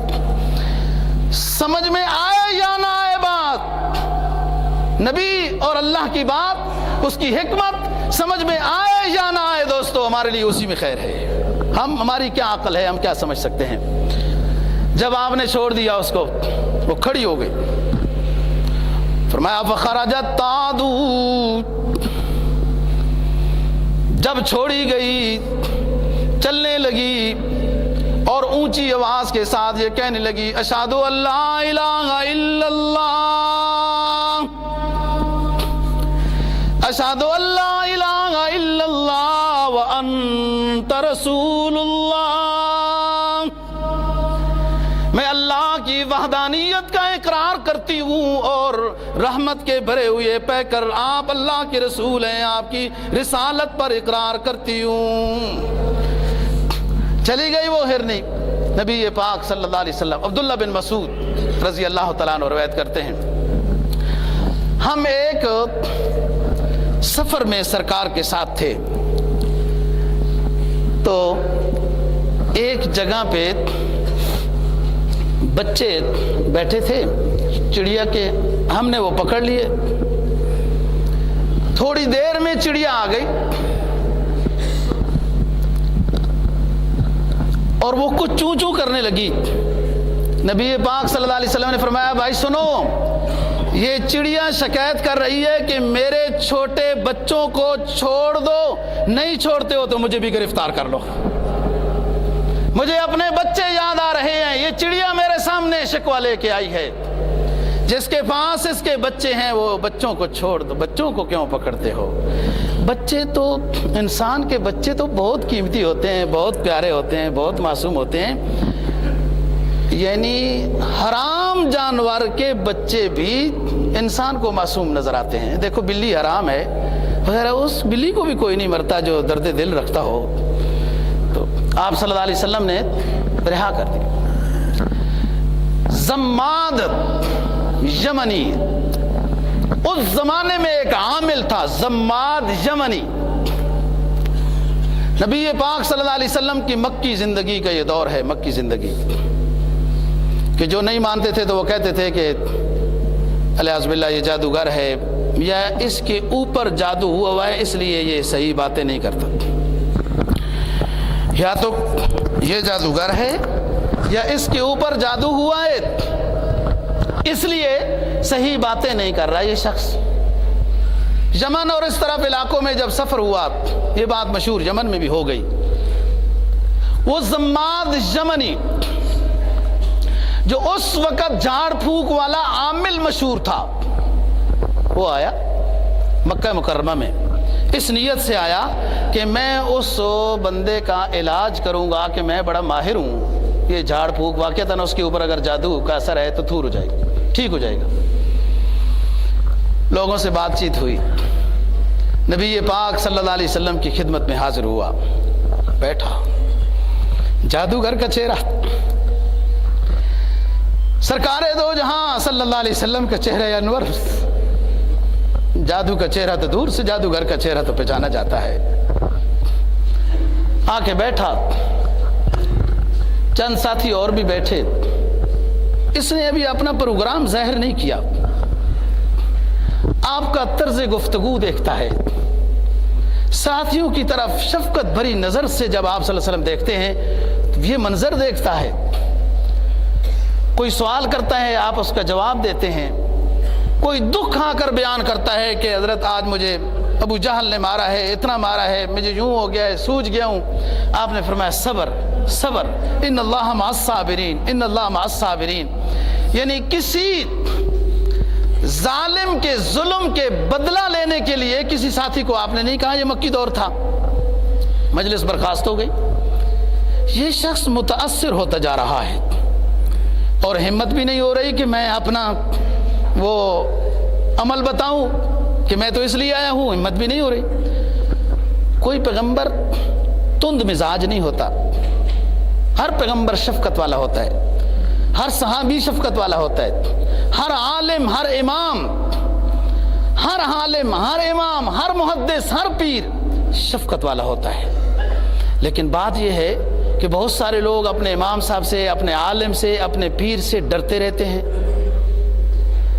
سمجھ میں آئے یا نہ آئے بات, نبی اور اللہ کی بات, اس کی حکمت سمجھ میں آئے یا نہ آئے دوستو, ہمارے لیے اسی میں خیر ہے. ہماری کیا عقل ہے, ہم کیا سمجھ سکتے ہیں. جب آپ نے چھوڑ دیا اس کو, وہ کھڑی ہو گئی. فرمایا فخرجت تعدو, جب چھوڑی گئی چلنے لگی اور اونچی آواز کے ساتھ یہ کہنے لگی اشہدو ان لا الہ الا اللہ، اشہدو ان لا الہ الا اللہ وانت رسول اللہ، میں اللہ کی وحدانیت کا اقرار کرتی ہوں اور رحمت کے بھرے ہوئے پہ کر آپ اللہ کے رسول ہیں، آپ کی رسالت پر اقرار کرتی ہوں۔ چلی گئی وہ ہرنی، نبی پاک صلی اللہ علیہ وسلم، عبداللہ بن مسعود رضی اللہ تعالیٰ عنہ روایت کرتے ہیں ہم ایک سفر میں سرکار کے ساتھ تھے، تو ایک جگہ پہ بچے بیٹھے تھے چڑیا کے، ہم نے وہ پکڑ لیے، تھوڑی دیر میں چڑیا آ گئی اور وہ کچھ چوں چوں کرنے لگی۔ نبی پاک صلی اللہ علیہ وسلم نے فرمایا بھائی سنو، یہ چڑیا شکایت کر رہی ہے کہ میرے چھوٹے بچوں کو چھوڑ دو، نہیں چھوڑتے ہو تو مجھے بھی گرفتار کر لو، مجھے اپنے بچے یاد آ رہے ہیں، یہ چڑیا میرے سامنے شکوہ لے کے آئی ہے، جس کے پاس اس کے بچے ہیں وہ بچوں کو چھوڑ دو، بچوں کو کیوں پکڑتے ہو؟ بچے تو انسان کے بچے تو بہت قیمتی ہوتے ہیں، بہت پیارے ہوتے ہیں، بہت معصوم ہوتے ہیں، یعنی حرام جانور کے بچے بھی انسان کو معصوم نظر آتے ہیں۔ دیکھو بلی حرام ہے وغیرہ، اس بلی کو بھی کوئی نہیں مرتا جو درد دل رکھتا ہو، تو آپ صلی اللہ علیہ وسلم نے رہا کر دی۔ زماد یمنی، اس زمانے میں ایک عامل تھا زماد یمنی، نبی پاک صلی اللہ علیہ وسلم کی مکی زندگی کا یہ دور ہے، مکی زندگی کہ جو نہیں مانتے تھے تو وہ کہتے تھے کہ الیاذ باللہ یہ جادوگر ہے، یا اس کے اوپر جادو ہوا ہے اس لیے یہ صحیح باتیں نہیں کرتا، یا تو یہ جادوگر ہے یا اس کے اوپر جادو ہوا ہے اس لیے صحیح باتیں نہیں کر رہا یہ شخص۔ یمن اور اس طرف علاقوں میں جب سفر ہوا، یہ بات مشہور یمن میں بھی ہو گئی، وہ زماد یمنی جو اس وقت جھاڑ پھونک والا عامل مشہور تھا، وہ آیا مکہ مکرمہ میں، اس نیت سے آیا کہ میں اس بندے کا علاج کروں گا کہ میں بڑا ماہر ہوں، یہ جھاڑ پھونک واقعتاً اس کے اوپر اگر جادو کا اثر ہے تو دور ہو جائے گا، ٹھیک ہو جائے گا۔ لوگوں سے بات چیت ہوئی، نبی پاک صلی اللہ علیہ وسلم کی خدمت میں حاضر ہوا، بیٹھا، جادوگر کا چہرہ، سرکار دو جہاں صلی اللہ علیہ وسلم کا چہرہ انور، جادو کا چہرہ تو دور سے، جادوگر کا چہرہ تو پہچانا جاتا ہے۔ آ کے بیٹھا، چند ساتھی اور بھی بیٹھے، اس نے ابھی اپنا پروگرام ظاہر نہیں کیا، آپ کا طرز گفتگو دیکھتا ہے، ساتھیوں کی طرف شفقت بھری نظر سے جب آپ صلی اللہ علیہ وسلم دیکھتے ہیں یہ منظر دیکھتا ہے، کوئی سوال کرتا ہے آپ اس کا جواب دیتے ہیں، کوئی دکھ آ کر بیان کرتا ہے کہ حضرت آج مجھے ابو جہل نے مارا ہے، اتنا مارا ہے، مجھے یوں ہو گیا ہے، سوج گیا ہوں، آپ نے فرمایا صبر صبر، ان اللہ مع الصابرین، ان اللہ مع الصابرین، یعنی کسی ظالم کے ظلم کے بدلہ لینے کے لیے کسی ساتھی کو آپ نے نہیں کہا، یہ مکی دور تھا، مجلس برخاست ہو گئی، یہ شخص متاثر ہوتا جا رہا ہے اور ہمت بھی نہیں ہو رہی کہ میں اپنا وہ عمل بتاؤں کہ میں تو اس لیے آیا ہوں، ہمت بھی نہیں ہو رہی۔ کوئی پیغمبر تند مزاج نہیں ہوتا، ہر پیغمبر شفقت والا ہوتا ہے، ہر صحابی شفقت والا ہوتا ہے، ہر عالم، ہر امام، ہر عالم، ہر امام، ہر محدث، ہر پیر شفقت والا ہوتا ہے، لیکن بات یہ ہے کہ بہت سارے لوگ اپنے امام صاحب سے، اپنے عالم سے، اپنے پیر سے ڈرتے رہتے ہیں،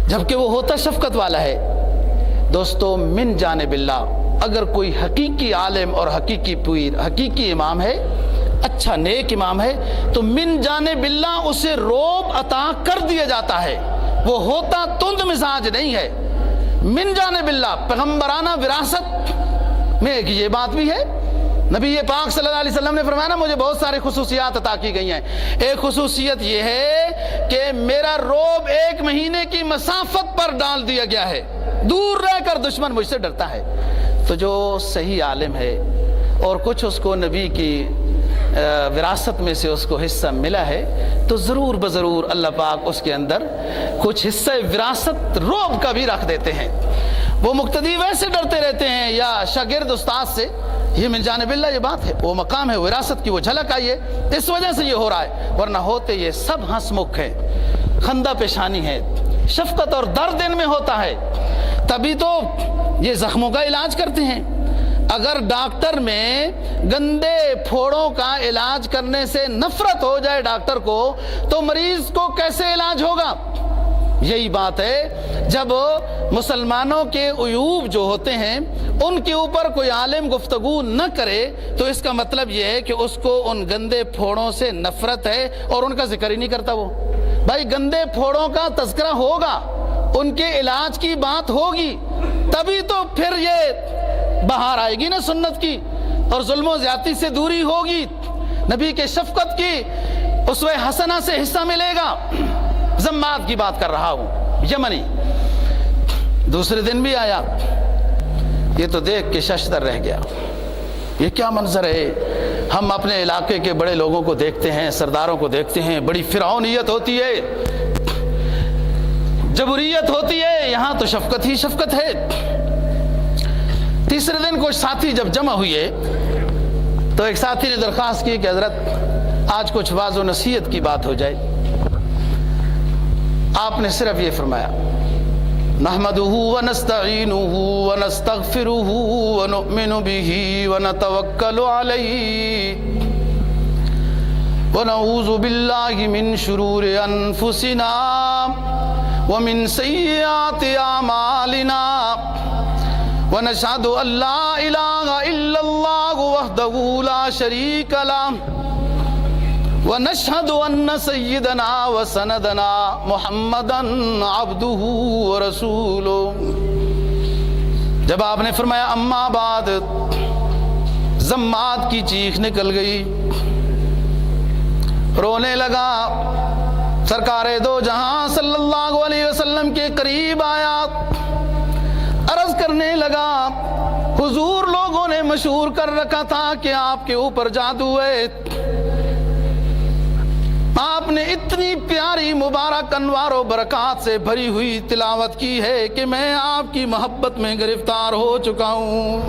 جبکہ وہ ہوتا شفقت والا ہے۔ دوستو من جانب اللہ، اگر کوئی حقیقی عالم اور حقیقی پیر، حقیقی امام ہے، اچھا نیک امام ہے، تو من جانب اللہ اسے روب عطا کر دیا جاتا ہے، وہ ہوتا تند مزاج نہیں ہے۔ من جانب اللہ پیغمبرانہ وراثت میں ایک یہ بات بھی ہے نبی پاک صلی اللہ علیہ وسلم نے فرمایا نا مجھے بہت ساری خصوصیات عطا کی گئی ہیں، ایک خصوصیت یہ ہے کہ میرا روب 1 مہینے کی مسافت پر ڈال دیا گیا ہے، دور رہ کر دشمن مجھ سے ڈرتا ہے۔ تو جو صحیح عالم ہے اور کچھ اس کو نبی کی وراثت میں سے اس کو حصہ ملا ہے تو ضرور بضرور اللہ پاک اس کے اندر کچھ حصہ وراثت روب کا بھی رکھ دیتے ہیں۔ وہ مقتدی ویسے ڈرتے رہتے ہیں یا شاگرد استاد سے، یہ من جانب اللہ، یہ بات ہے، وہ مقام ہے، وراثت کی وہ جھلک آئی ہے، اس وجہ سے یہ ہو رہا ہے، ورنہ ہوتے یہ سب ہنس مکھ ہے، خندہ پیشانی ہے، شفقت اور درد ان میں ہوتا ہے، تبھی تو یہ زخموں کا علاج کرتے ہیں۔ اگر ڈاکٹر میں گندے پھوڑوں کا علاج کرنے سے نفرت ہو جائے ڈاکٹر کو تو مریض کو کیسے علاج ہوگا؟ یہی بات ہے، جب مسلمانوں کے عیوب جو ہوتے ہیں ان کے اوپر کوئی عالم گفتگو نہ کرے تو اس کا مطلب یہ ہے کہ اس کو ان گندے پھوڑوں سے نفرت ہے اور ان کا ذکر ہی نہیں کرتا۔ وہ بھائی گندے پھوڑوں کا تذکرہ ہوگا، ان کے علاج کی بات ہوگی، تبھی تو پھر یہ بہار آئے گی نا سنت کی، اور ظلم و زیادتی سے دوری ہوگی، نبی کے شفقت کی اسوہ حسنہ سے حصہ ملے گا۔ زماد کی بات کر رہا ہوں، یمنی، دوسرے دن بھی آیا، یہ تو دیکھ کے ششدر رہ گیا، یہ کیا منظر ہے؟ ہم اپنے علاقے کے بڑے لوگوں کو دیکھتے ہیں، سرداروں کو دیکھتے ہیں، بڑی فرعونیت ہوتی ہے، جبریت ہوتی ہے، یہاں تو شفقت ہی شفقت ہے۔ تیسرے دن کچھ ساتھی جب جمع ہوئے تو ایک ساتھی نے درخواست کی کہ حضرت آج کچھ واعظ و نصیحت کی بات ہو جائے۔ آپ نے صرف یہ فرمایا نحمدہ ونستعینہ ونستغفرہ ونؤمن بہ ونتوکل علیہ ونعوذ باللہ من شرور انفسنا ومن سیئات اعمالنا ونشہد ان لا الہ الا اللہ وحدہ لا شریک لہ ونشہد ان سیدنا وسندنا محمدا عبدہ ورسولہ۔ جب آپ نے فرمایا اما بعد، زماد کی چیخ نکل گئی، رونے لگا، سرکار دو جہاں صلی اللہ علیہ وسلم کے قریب آیا، عرض کرنے لگا حضور لوگوں نے مشہور کر رکھا تھا کہ آپ کے اوپر جادو ہے، آپ نے اتنی پیاری مبارک انوار و برکات سے بھری ہوئی تلاوت کی ہے کہ میں آپ کی محبت میں گرفتار ہو چکا ہوں۔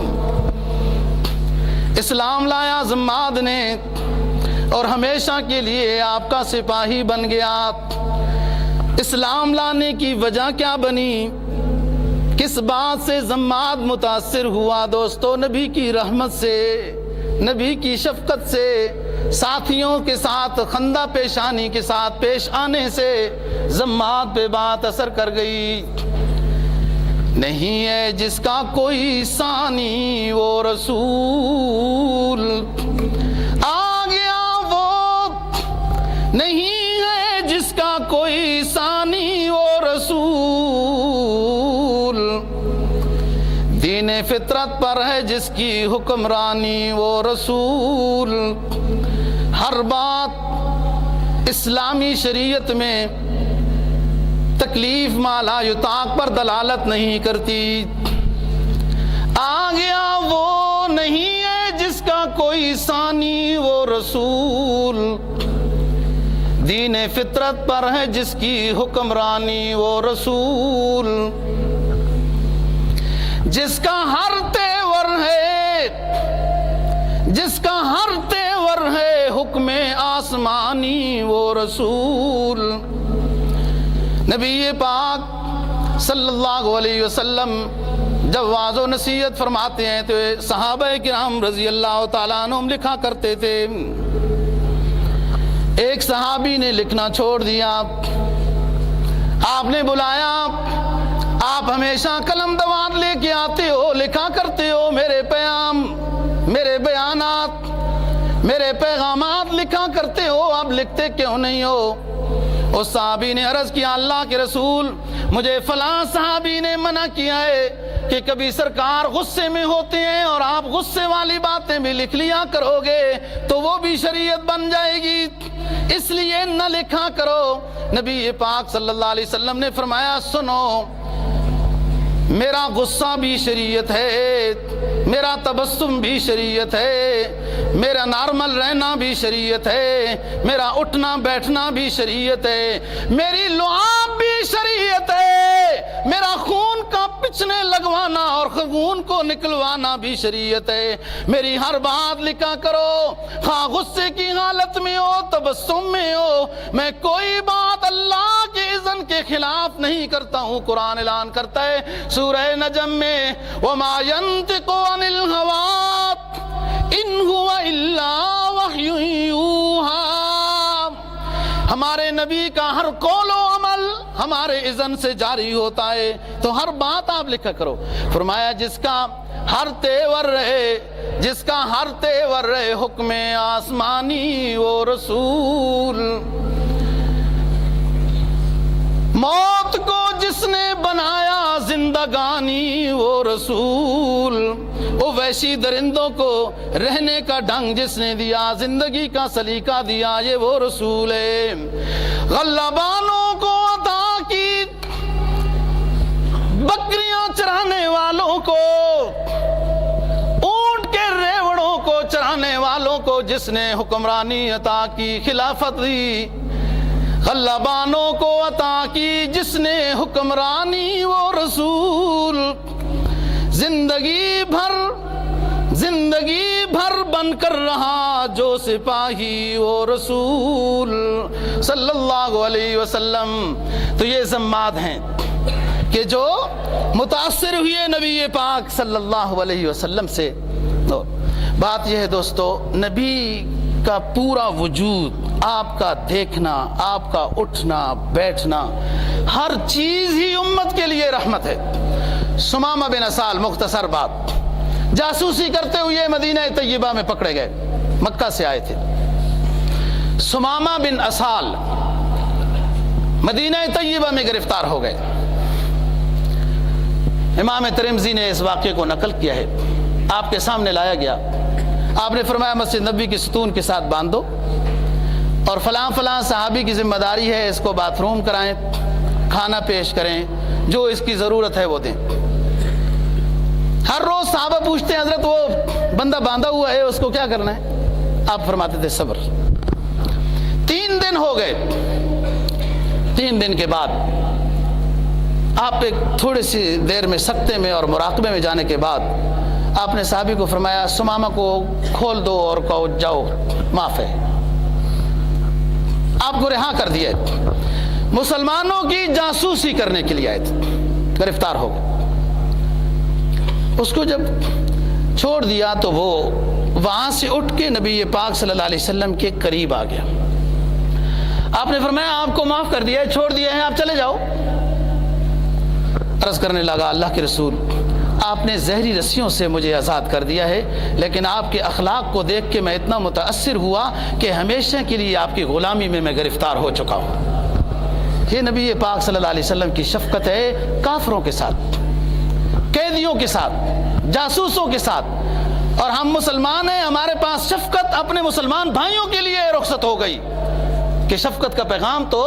اسلام لایا زماد نے اور ہمیشہ کے لیے آپ کا سپاہی بن گیا۔ اسلام لانے کی وجہ کیا بنی؟ کس بات سے زماد متاثر ہوا دوستو؟ نبی کی رحمت سے، نبی کی شفقت سے، ساتھیوں کے ساتھ خندہ پیشانی کے ساتھ پیش آنے سے زماد پہ بات اثر کر گئی۔ نہیں ہے جس کا کوئی ثانی وہ رسول آ گیا، وہ نہیں ہے جس کا کوئی ثانی وہ رسول، دین فطرت پر ہے جس کی حکمرانی وہ رسول۔ ہر بات اسلامی شریعت میں تکلیف ما لا یطاق پر دلالت نہیں کرتی۔ آ گیا وہ نہیں ہے جس کا کوئی ثانی وہ رسول، دین فطرت پر ہے جس کی حکمرانی وہ رسول، جس کا ہر تیور ہے، جس کا ہر تیور ہے حکم آسمانی وہ رسول۔ نبی پاک صلی اللہ علیہ وسلم جب واعظ و نصیحت فرماتے ہیں تو صحابہ کرام رضی اللہ تعالیٰ عنہم لکھا کرتے تھے۔ ایک صحابی نے لکھنا چھوڑ دیا، آپ نے بلایا، آپ ہمیشہ قلم دوات لے کے آتے ہو، لکھا کرتے ہو میرے پیام، میرے بیانات، میرے پیغامات لکھا کرتے ہو، اب لکھتے کیوں نہیں ہو؟ اس صحابی نے عرض کیا اللہ کے رسول، مجھے فلاں صحابی نے منع کیا ہے کہ کبھی سرکار غصے میں ہوتے ہیں اور آپ غصے والی باتیں بھی لکھ لیا کرو گے تو وہ بھی شریعت بن جائے گی، اس لیے نہ لکھا کرو۔ نبی پاک صلی اللہ علیہ وسلم نے فرمایا سنو، میرا غصہ بھی شریعت ہے، میرا تبسم بھی شریعت ہے، میرا نارمل رہنا بھی شریعت ہے، میرا اٹھنا بیٹھنا بھی شریعت ہے، میری لعاب بھی شریعت ہے، میرا خون کا پچھنے لگوانا اور خون کو نکلوانا بھی شریعت ہے۔ میری ہر بات لکھا کرو، خواہ غصے کی حالت میں ہو تبسم میں ہو، میں کوئی بات اللہ کے اذن کے خلاف نہیں کرتا ہوں۔ قرآن اعلان کرتا ہے سورہ نجم میں وَمَا يَنْطِقُ عَنِ الْهَوَىٰ إِنْ هُوَ إِلَّا وَحْيٌ يُوحَىٰ۔ ہمارے نبی کا ہر قول و عمل ہمارے اذن سے جاری ہوتا ہے، تو ہر بات آپ لکھا کرو۔ فرمایا جس کا ہر تیور رہے، جس کا ہر تیور رہے حکم آسمانی وہ رسول، موت کو جس نے بنایا زندگانی وہ رسول، وہ وحشی درندوں کو رہنے کا ڈھنگ جس نے دیا، زندگی کا سلیقہ دیا، یہ وہ رسول ہے۔ غلبانوں کو عطا کی بکریاں چرانے والوں کو، اونٹ کے ریوڑوں کو چرانے والوں کو جس نے حکمرانی عطا کی، خلافت دی، غلبانوں کو عطا کی جس نے حکمرانی وہ رسول، زندگی بھر بن کر رہا جو سپاہی وہ رسول صلی اللہ علیہ وسلم۔ تو یہ ذمات ہیں کہ جو متاثر ہوئے نبی پاک صلی اللہ علیہ وسلم سے۔ تو بات یہ ہے دوستو، نبی کا پورا وجود، آپ کا دیکھنا، آپ کا اٹھنا بیٹھنا، ہر چیز ہی امت کے لیے رحمت ہے۔ سمامہ بن اسال، مختصر بات، جاسوسی کرتے ہوئے مدینہ طیبہ میں پکڑے گئے، مکہ سے آئے تھے۔ سمامہ بن اسال مدینہ طیبہ میں گرفتار ہو گئے۔ امام ترمذی نے اس واقعے کو نقل کیا ہے، آپ کے سامنے لایا گیا، آپ نے فرمایا مسجد نبوی کی ستون کے ساتھ باندھ دو اور فلاں فلاں صحابی کی ذمہ داری ہے، اس کو باتھ روم کرائیں، کھانا پیش کریں، جو اس کی ضرورت ہے وہ دیں۔ ہر روز صحابہ پوچھتے ہیں حضرت وہ بندہ باندھا ہوا ہے، اس کو کیا کرنا ہے؟ آپ فرماتے تھے صبر۔ 3 دن ہو گئے، 3 دن کے بعد آپ ایک تھوڑی سی دیر میں سکتے میں اور مراقبے میں جانے کے بعد آپ نے صحابی کو فرمایا سمامہ کو کھول دو اور کہو جاؤ معاف ہے، آپ کو رہا کر دیا۔ مسلمانوں کی جاسوسی کرنے کے لیے آئے تھے، گرفتار ہو گئے۔ اس کو جب چھوڑ دیا تو وہ وہاں سے اٹھ کے نبی پاک صلی اللہ علیہ وسلم کے قریب آ گیا۔ آپ نے فرمایا آپ کو معاف کر دیا ہے، چھوڑ دیا ہے، آپ چلے جاؤ۔ عرض کرنے لگا اللہ کے رسول، آپ نے زہری رسیوں سے مجھے آزاد کر دیا ہے، لیکن آپ کے اخلاق کو دیکھ کے میں اتنا متاثر ہوا کہ ہمیشہ کے لیے آپ کی غلامی میں گرفتار ہو چکا ہوں۔ یہ نبی پاک صلی اللہ علیہ وسلم کی شفقت ہے کافروں کے ساتھ، قیدیوں کے ساتھ، جاسوسوں کے ساتھ۔ اور ہم مسلمان ہیں، ہمارے پاس شفقت اپنے مسلمان بھائیوں کے لیے رخصت ہو گئی کہ شفقت کا پیغام تو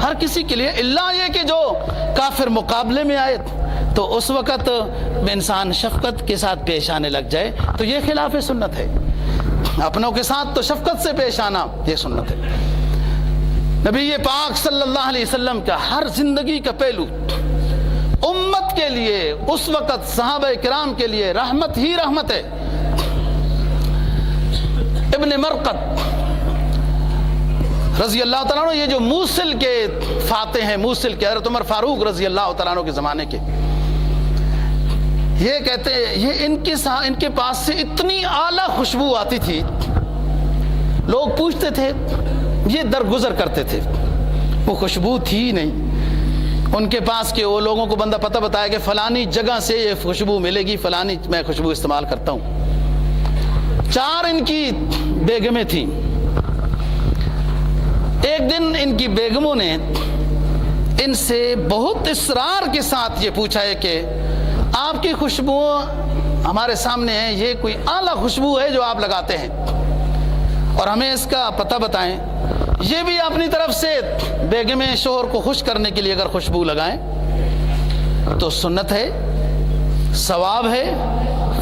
ہر کسی کے لیے، اللہ یہ کہ جو کافر مقابلے میں آئے تو اس وقت انسان شفقت کے ساتھ پیش آنے لگ جائے تو یہ خلاف سنت ہے۔ اپنوں کے ساتھ تو شفقت سے پیش آنا یہ سنت ہے۔ نبی پاک صلی اللہ علیہ وسلم کا ہر زندگی کا پہلو امت کے لیے اس وقت صحابہ کرام کے لیے رحمت ہی رحمت ہے۔ ابن مرقد رضی اللہ تعالیٰ عنہ، یہ جو موصل کے فاتح ہیں، موصل کے حضرت عمر فاروق رضی اللہ تعالیٰ عنہ کے زمانے کے، یہ کہتے ہیں یہ ان کے پاس سے اتنی اعلیٰ خوشبو آتی تھی، لوگ پوچھتے تھے، یہ درگزر کرتے تھے، وہ خوشبو تھی نہیں ان کے پاس کہ وہ لوگوں کو بندہ پتہ بتایا کہ فلانی جگہ سے یہ خوشبو ملے گی، فلانی میں خوشبو استعمال کرتا ہوں۔ 4 ان کی بیگمیں تھیں۔ ایک دن ان کی بیگموں نے ان سے بہت اصرار کے ساتھ یہ پوچھا ہے کہ آپ کی خوشبو ہمارے سامنے ہے، یہ کوئی اعلیٰ خوشبو ہے جو آپ لگاتے ہیں، اور ہمیں اس کا پتہ بتائیں۔ یہ بھی اپنی طرف سے بیگم شوہر کو خوش کرنے کے لیے اگر خوشبو لگائیں تو سنت ہے، ثواب ہے،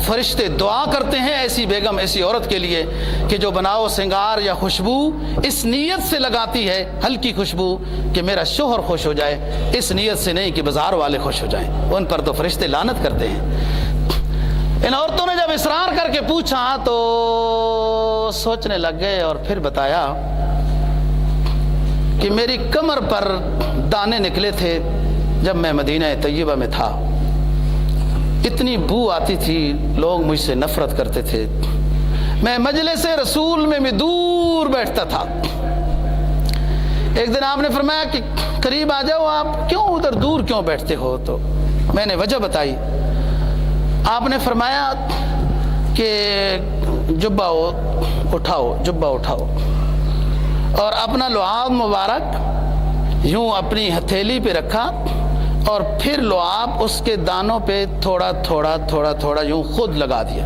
فرشتے دعا کرتے ہیں ایسی بیگم، ایسی عورت کے لیے کہ جو بناؤ سنگار یا خوشبو اس نیت سے لگاتی ہے، ہلکی خوشبو، کہ میرا شوہر خوش ہو جائے، اس نیت سے نہیں کہ بازار والے خوش ہو جائیں، ان پر تو فرشتے لعنت کرتے ہیں۔ ان عورتوں نے جب اصرار کر کے پوچھا تو سوچنے لگ گئے اور پھر بتایا کہ میری کمر پر دانے نکلے تھے جب میں مدینہ طیبہ میں تھا، اتنی بو آتی تھی، لوگ مجھ سے نفرت کرتے تھے، میں مجلس رسول میں دور بیٹھتا تھا۔ ایک دن آپ نے فرمایا کہ قریب آ جاؤ، آپ کیوں ادھر دور کیوں بیٹھتے ہو؟ تو میں نے وجہ بتائی۔ آپ نے فرمایا کہ جبہ اٹھاؤ، جبہ اٹھاؤ، اور اپنا لعاب مبارک یوں اپنی ہتھیلی پہ رکھا، اور پھر لعاب اس کے دانوں پہ تھوڑا تھوڑا تھوڑا تھوڑا یوں خود لگا دیا،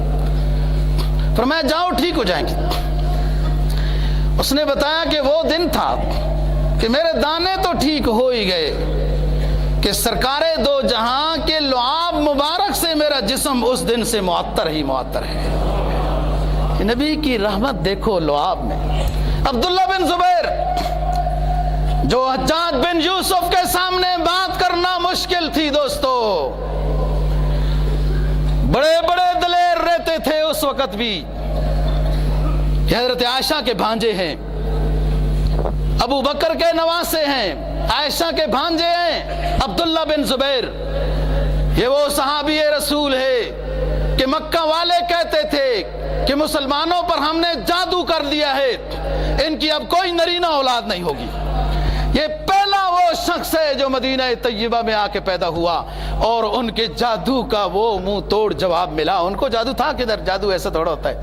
فرمایا جاؤ ٹھیک ہو جائیں گے۔ اس نے بتایا کہ وہ دن تھا کہ میرے دانے تو ٹھیک ہو ہی گئے کہ سرکار دو جہاں کے لعاب مبارک سے میرا جسم اس دن سے معطر ہی معطر ہے۔ نبی کی رحمت دیکھو لعاب میں۔ عبداللہ بن زبیر جو حجاج بن یوسف کے سامنے بات کرنا مشکل تھی دوستو، بڑے بڑے دلیر رہتے تھے اس وقت بھی، حضرت عائشہ کے بھانجے ہیں، ابو بکر کے نواسے ہیں، عائشہ کے بھانجے ہیں عبداللہ بن زبیر۔ یہ وہ صحابی رسول ہے کہ مکہ والے کہتے تھے کہ مسلمانوں پر ہم نے جادو کر دیا ہے، ان کی اب کوئی نرینہ اولاد نہیں ہوگی۔ یہ پہلا وہ شخص ہے جو مدینہ طیبہ میں آ کے پیدا ہوا اور ان کے جادو کا وہ منہ توڑ جواب ملا۔ ان کو جادو تھا کدھر؟ جادو ایسا تھوڑا ہوتا ہے۔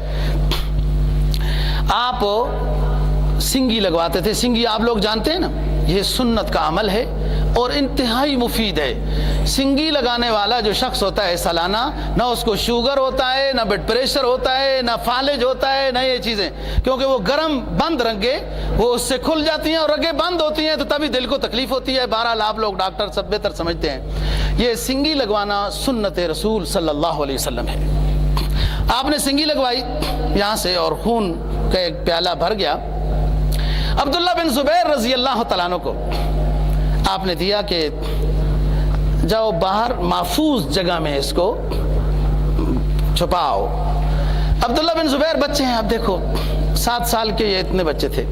آپ سنگی لگواتے تھے، سنگی آپ لوگ جانتے ہیں نا، یہ سنت کا عمل ہے اور انتہائی مفید ہے۔ سنگی لگانے والا جو شخص ہوتا ہے سالانہ، نہ اس کو شوگر ہوتا ہے، نہ بلڈ پریشر ہوتا ہے، نہ فالج ہوتا ہے، نہ یہ چیزیں، کیونکہ وہ گرم بند رگیں وہ اس سے کھل جاتی ہیں، اور رگیں بند ہوتی ہیں تو تبھی دل کو تکلیف ہوتی ہے۔ بہرحال آپ لوگ ڈاکٹر سب بہتر سمجھتے ہیں، یہ سنگی لگوانا سنت رسول صلی اللہ علیہ وسلم ہے۔ آپ نے سنگی لگوائی یہاں سے اور خون کا ایک پیالہ بھر گیا۔ عبداللہ بن زبیر رضی اللہ تعالیٰ عنہ کو آپ نے دیا کہ جاؤ باہر محفوظ جگہ میں اس کو چھپاؤ۔ عبداللہ بن زبیر بچے ہیں، آپ دیکھو 7 سال کے یہ اتنے بچے تھے،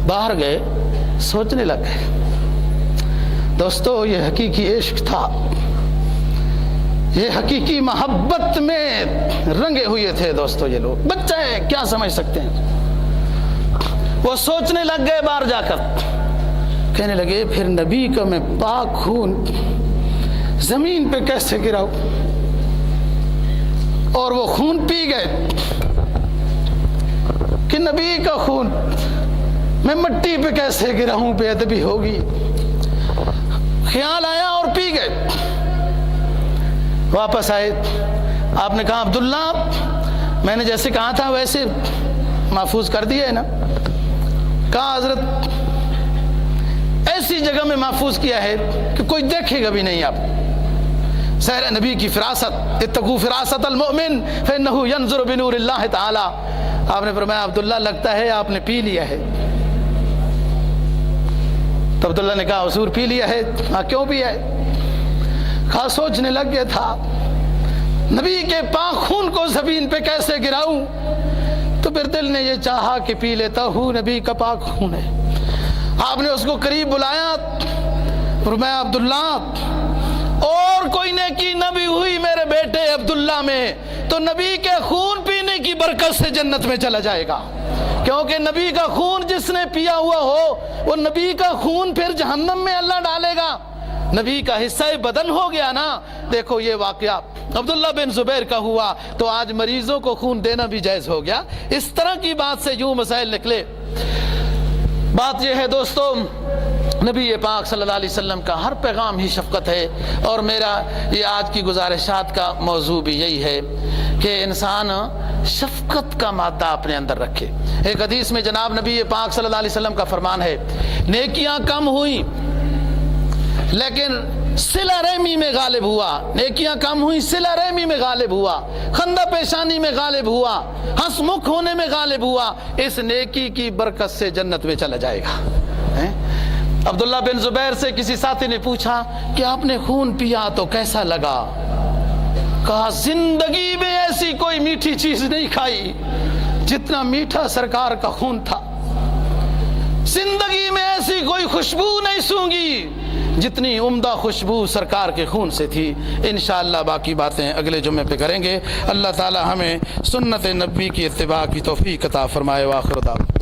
باہر گئے، سوچنے لگ گئے۔ دوستو یہ حقیقی عشق تھا، یہ حقیقی محبت میں رنگے ہوئے تھے دوستو۔ یہ لوگ بچے ہیں، کیا سمجھ سکتے ہیں؟ وہ سوچنے لگ گئے باہر جا کر، کہنے لگے پھر نبی کا میں پاک خون زمین پہ کیسے گراؤں؟ اور وہ خون پی گئے کہ نبی کا خون میں مٹی پہ کیسے گراؤں، بے ادبی ہوگی۔ خیال آیا اور پی گئے۔ واپس آئے، آپ نے کہا عبداللہ میں نے جیسے کہا تھا ویسے محفوظ کر دیا ہے نا؟ کہا حضرت ایسی جگہ میں محفوظ کیا ہے کہ کوئی دیکھے گا بھی نہیں۔ آپ سحر نبی کی فراست، اتقوا فراست المؤمن فإنه ينظر بنور اللہ تعالی۔ آپ نے فرمایا عبداللہ لگتا ہے آپ نے پی لیا ہے۔ تو عبداللہ نے کہا حضور پی لیا ہے؟ ہاں کیوں پیا ہے؟ کہا سوچنے لگ گیا تھا نبی کے پاک خون کو زمین پہ کیسے گراؤں، تو پھر دل نے یہ چاہا کہ پی لیتا ہوں، نبی کا پاک خون ہے۔ آپ نے اس کو قریب بلایا، فرمایا عبداللہ اور کوئی نیکی نہ بھی ہوئی میرے بیٹے عبداللہ میں تو نبی کے خون پینے کی برکت سے جنت میں چلا جائے گا، کیونکہ نبی کا خون جس نے پیا ہوا ہو وہ نبی کا خون پھر جہنم میں اللہ ڈالے گا، نبی کا حصہ بدن ہو گیا نا۔ دیکھو یہ واقعہ عبداللہ بن زبیر کا ہوا تو آج مریضوں کو خون دینا بھی جائز ہو گیا۔ اس طرح کی بات سے یوں مسائل نکلے۔ بات یہ ہے دوستو نبی پاک صلی اللہ علیہ وسلم کا ہر پیغام ہی شفقت ہے، اور میرا یہ آج کی گزارشات کا موضوع بھی یہی ہے کہ انسان شفقت کا مادہ اپنے اندر رکھے۔ ایک حدیث میں جناب نبی پاک صلی اللہ علیہ وسلم کا فرمان ہے، نیکیاں کم ہوئیں لیکن صلہ رحمی میں غالب ہوا، نیکیاں کم ہوئیں صلہ رحمی میں غالب ہوا، خندہ پیشانی میں غالب ہوا، ہنس مکھ ہونے میں غالب ہوا، اس نیکی کی برکت سے جنت میں چلا جائے گا۔ عبداللہ بن زبیر سے کسی ساتھی نے پوچھا کہ آپ نے خون پیا تو کیسا لگا؟ کہا زندگی میں ایسی کوئی میٹھی چیز نہیں کھائی جتنا میٹھا سرکار کا خون تھا، زندگی میں ایسی کوئی خوشبو نہیں سونگی جتنی عمدہ خوشبو سرکار کے خون سے تھی۔ انشاءاللہ باقی باتیں اگلے جمعے پہ کریں گے۔ اللہ تعالی ہمیں سنت نبی کی اتباع کی توفیق عطا فرمائے۔ وآخر دعوانا